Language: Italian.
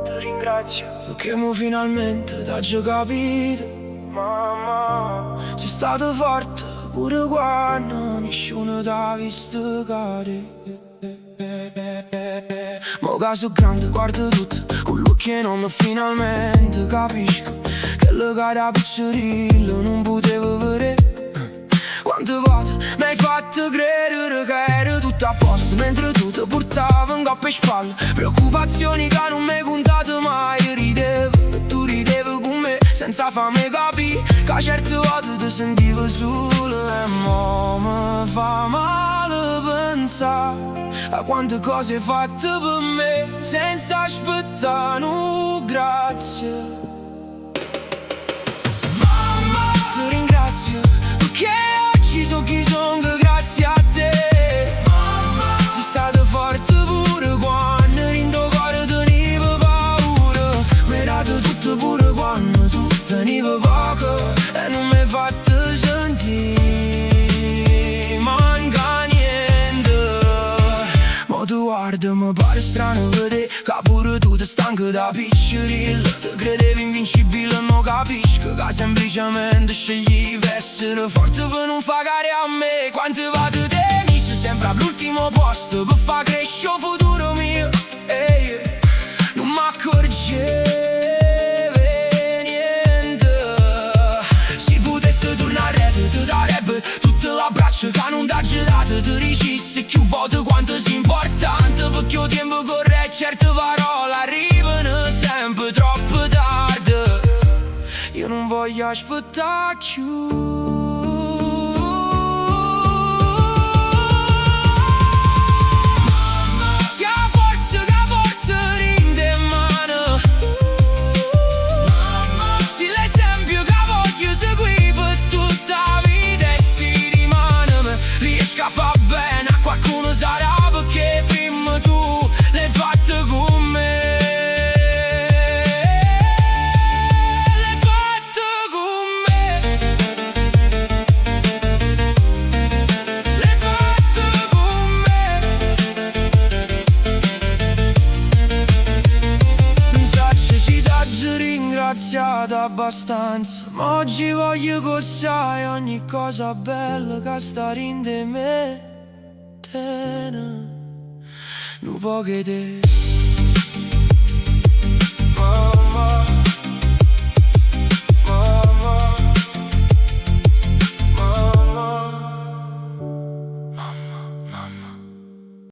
ti ringrazio perché mo finalmente t'ha già capito. mamma. Sei stato forte pure quando nessuno t'ha visto cadere. Mo che sono grande guardo tutto con l'occhio enorme, finalmente capisco che le cade a piccerillo non potevo vedere. Quante volte mi hai fatto credere che ero tutto a posto, mentre tu ti portavi in coppa e spalle preoccupazioni che non mi hai contato mai. Ridevo e tu ridevi con me senza farmi capire che certe volte ti sentivo solo. E mo mi fa male pensare a quante cose hai fatto per me senza aspettare un grazie. Mamma, ti ringrazio perché oggi so chi sono grazie a te. Mamma, sei stata forte pure quando in tuo cuore tenevo paura. Mi hai dato tutto pure quando tu tenevo poco e non mi hai fatto sentire manca niente. Ma tu guarda, mi pare strano vedere che pure tu ti stanchi da piccerilla. Ti credevi invincibile, non capisco che semplicemente scegli di essere forte per non fare a me. Quante volte te missi sempre all'ultimo posto per far crescere il futuro mio. Non mi accorgevo niente. Se potesse tornare ti darebbe tutte le braccia che non t'ha gelato. Ti dicessi più volte quanto sia importante, perché il tempo corre e certe parole arrivano sempre troppo tardi. Io non voglio aspettare più. Abbastanza, ma oggi voglio che sai ogni cosa bella che sta in me. Non può che te